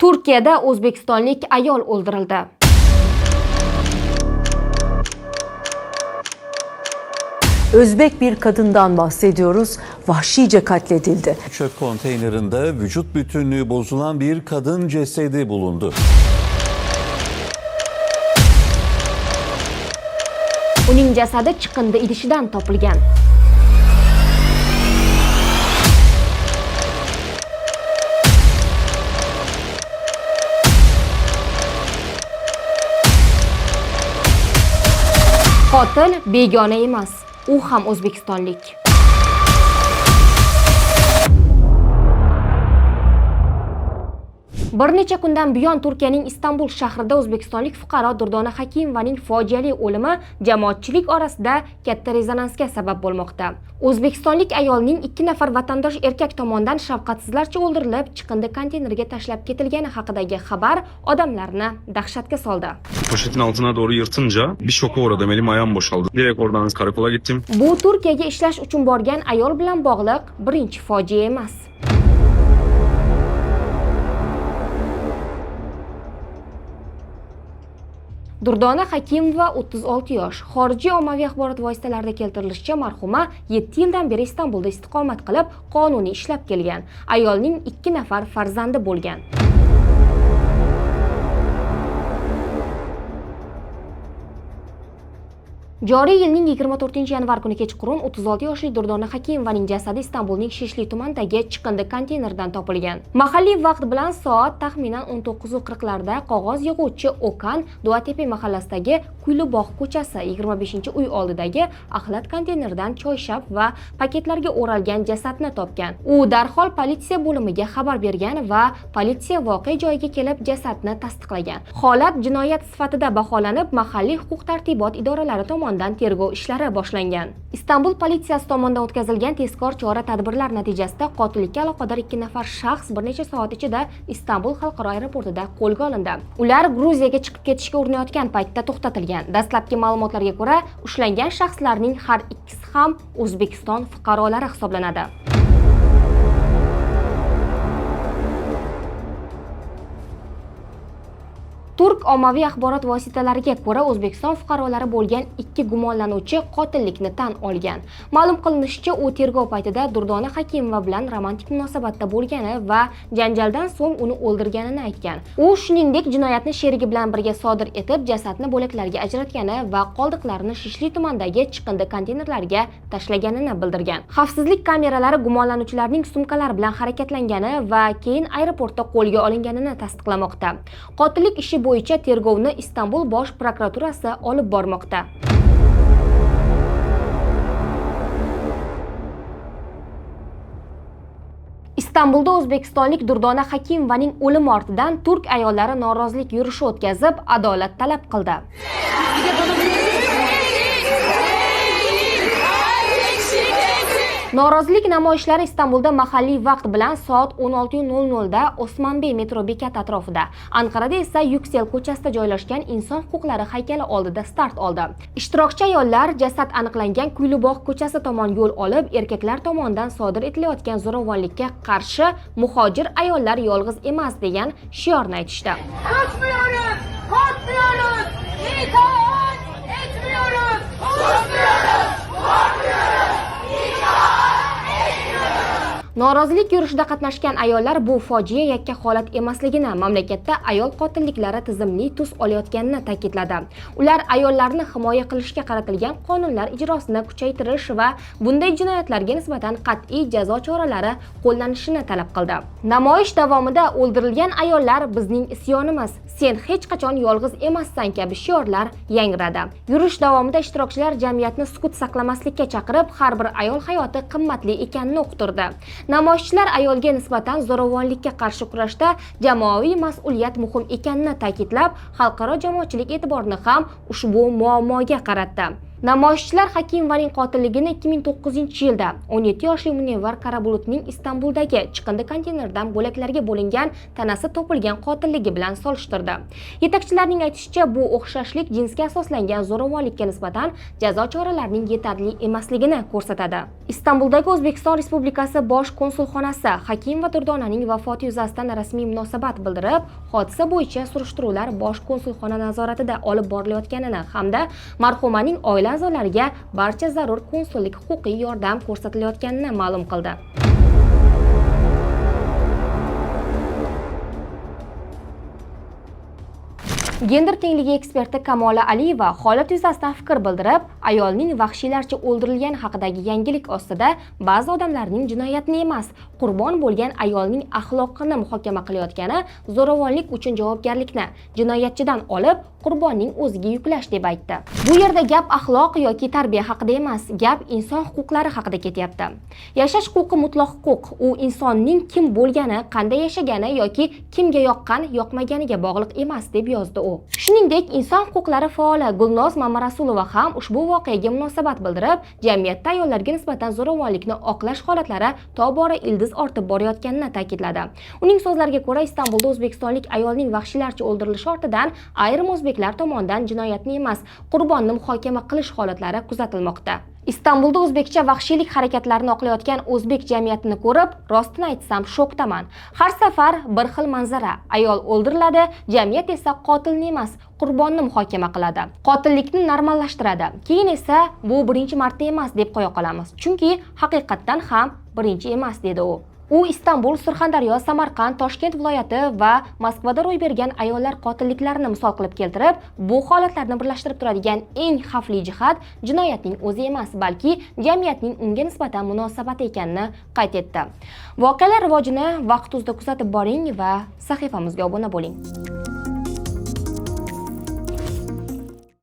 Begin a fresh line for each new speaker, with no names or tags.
Turkiyada o'zbekistonlik ayol o'ldirildi.
Özbek bir kadından bahsediyoruz. Vahşice katledildi.
Çöp konteynerinde vücut bütünlüğü bozulan bir kadın cesedi bulundu.
Uning jasadi chiqindi idishidan topilgan. Qotil begona emas, u ham o'zbekistonlik. Bir necha kundan buyon Turkiyaning Istanbul shahrida o'zbekistonlik fuqaro Durdona Hakimovaning fojiali o'limi jamoatchilik orasida katta rezonansga sabab bo'lmoqda. O'zbekistonlik ayolning 2 nafar vatandosh erkak tomonidan shafqatsizlarcha o'ldirilib, chiqindi konteynerga tashlab ketilgani haqidagi xabar odamlarni dahshatga soldi.
Poşetin altına doğru yırtınca bir şoka uğradım. Elim ayağım boşaldı. Direkt oradan karakola gittim.
Bu Turkiyaga ishlash uchun borgan ayol bilan bog'liq birinchi fojia emas. Durdona Hakimova 36 yosh. Xorijiy ommaviy axborot vositalarida keltirilishicha, marhuma 7 yildan beri Istanbulda istiqomat qilib, qonuniy ishlab kelgan. Ayolning 2 nafar farzandi bo'lgan. Joriy yilning 24-yanvar kuni kechqurun 36 yoshli Durdona Hakimovaning jasadi Istanbulning Shishli tumanidagi chiqindi konteynerdan topilgan. Mahalliy vaqt bilan soat taxminan 19:40larda qog'oz yig'uvchi Okan Duatepe mahallasidagi Kuylubog' ko'chasi 25-uy oldidagi axlat konteynerdan choyshab va paketlarga o'ralgan jasadni topgan. U darhol politsiya bo'limiga xabar bergan va politsiya voqea joyiga kelib jasadni tasdiqlagan. Holat jinoyat sifatida baholanib, mahalliy huquq-tartibot idoralari tomonidan tergov ishlari boshlangan. Istanbul politsiyasi tomonidan o'tkazilgan tezkor chora-tadbirlar natijasida qotillikka aloqador 2 nafar shaxs bir necha soat ichida Istanbul xalqaro aeroportida qo'lga olindi. Ular Gruziyaga chiqib ketishga urinayotgan paytda to'xtatilgan. Dastlabki ma'lumotlarga ko'ra, ushlangan shaxslarning har ikkisi ham O'zbekiston fuqarolari hisoblanadi. Turk ommaviy axborot vositalariga ko'ra, O'zbekiston fuqarolari bo'lgan 2 gumonlanuvchi qotillikni tan olgan. Ma'lum qilinishicha, u tergov paytida Durdona Hakimova bilan romantik munosabatda bo'lgani va janjaldan so'ng uni o'ldirganini aytgan. U shuningdek jinoyatni sherigi bilan birga sodir etib, jasadni bo'laklarga ajratgani va qoldiqlarini Shishli tumanidagi chiqindi konteynerlarga tashlaganini bildirgan. Xavfsizlik kameralari gumonlanuvchilarning sumkalari bilan harakatlangani va keyin aeroportda qo'lga olinganini tasdiqlamoqda. Qotillik ishi bo'yicha tergovni Istanbul bosh prokuraturasi olib bormoqda. Istanbulda o'zbekistonlik Durdona Hakimovaning o'limi ortidan turk ayollari norozilik yurishi o'tkazib, adolat talab qildi. Norozilik namoyishlari Istanbulda mahalliy vaqt bilan soat 16:00 da Osmanbey metro bekati atrofida, Anqarada esa Yuksel ko'chasida joylashgan inson huquqlari haykali oldida start oldi. Ishtirokchi ayollar jasad aniqlangan Kuylubog' ko'chasi tomon yo'l olib, erkaklar tomonidan sodir etilayotgan zo'ravonlikka qarshi muhojir ayollar yolg'iz emas degan shiorni aytishdi.
Korkmuyoruz! Korkmuyoruz! İtaat etmiyoruz! Korkmuyoruz! Korkmuyoruz!
Norozilik yurishida qatnashgan ayollar bu fojia yakka holat emasligini, mamlakatda ayol qotilliklari tizimli tus olayotganini ta'kidladi. Ular ayollarni himoya qilishga qaratilgan qonunlar ijrosini kuchaytirish va bunday jinoyatlarga nisbatan qat'iy jazo choralari qo'llanishini talab qildi. Namoyish davomida o'ldirilgan ayollar bizning isyonimiz, sen hech qachon yolg'iz emassan kabi shiorlar yangradi. Yurish davomida ishtirokchilar jamiyatni sukut saqlamaslikka chaqirib, har bir ayol hayoti qimmatli ekanini uqtirdi. Namoyishchilar ayolga nisbatan zo'ravonlikka qarshi kurashda jamoaviy mas'uliyat muhim ekanini ta'kidlab, xalqaro jamoatchilik e'tiborini ham ushbu muammoga qaratdi. Namoyishchilar Hakimovaning qotilligini 2009-yilda 17 yoshli Munevvar Qarabulutning Istanbuldagi chiqindi konteynerdan bo'laklarga bo'lingan tanasi topilgan qotilligi bilan solishtirdi. Yetakchilarning aytishicha, bu o'xshashlik jinsga asoslangan zo'ravonlikka nisbatan jazo choralarining yetarli emasligini ko'rsatadi. Istanbuldagi O'zbekiston Respublikasi Bosh konsulxonasi Hakimova Durdonaning vafoti yuzasidan rasmiy munosabat bildirib, hodisa bo'yicha surishtiruvlar Bosh konsulxona nazoratida olib borilayotganini hamda marhumaning oila a'zolariga barcha zarur konsullik huquqiy yordam ko'rsatilayotganini ma'lum qildi. Gender tengligi eksperti Kamola Aliyeva holat yuzasidan fikr bildirib, ayolning vahshiylarcha o'ldirilgani haqidagi yangilik ostida ba'zi odamlarning jinoyatni emas, qurbon bo'lgan ayolning axloqini muhokama qilayotgani zo'ravonlik uchun javobgarlikni jinoyatchidan olib, qurbonning o'ziga yuklash deb aytdi. Bu yerda gap axloq yoki tarbiya haqida emas, gap inson huquqlari haqida ketyapti. Yashash huquqi mutlaq huquq. U insonning kim bo'lgani, qanday yashagani yoki kimga yoqqan, yoqmaganiga bog'liq emas deb yozdi u. Shuningdek, inson huquqlari faoli Gulnoz Mamarasulova ham ushbu voqeaga munosabat bildirib, jamiyatda ayollarga nisbatan zo'ravonlikni oqlash holatlari tobora ildiz ortib borayotganini ta'kidladi. Uning so'zlariga ko'ra, Istanbulda o'zbekistonlik ayolning vahshiylarcha o'ldirilishi ortidan ayrim o'zbeklar tomonidan jinoyatni emas, qurbonni muhokama qilish holatlari kuzatilmoqda. Istanbulda o'zbekcha vahshiylik harakatlarini oqlayotgan o'zbek jamiyatini ko'rib, rostini aytsam shokdaman. Har safar bir xil manzara. Ayol o'ldiriladi, jamiyat esa qotilni emas, qurbonni muhokama qiladi. Qotillikni normallashtiradi. Keyin esa bu birinchi marta emas deb qo'ya qolamiz. Chunki haqiqatdan ham birinchi emas dedi u. U Istanbul, Surxondaryo, Samarqand, Toshkent viloyati va Moskvada ro'y bergan ayollar qotilliklarini misol qilib keltirib, bu holatlarni birlashtirib turadigan eng xavfli jihat jinoyatning o'zi emas, balki jamiyatning unga nisbatan munosabati ekanini qayd etdi. Voqealar rivojini vaqt o'zida kuzatib boring va sahifamizga obuna bo'ling.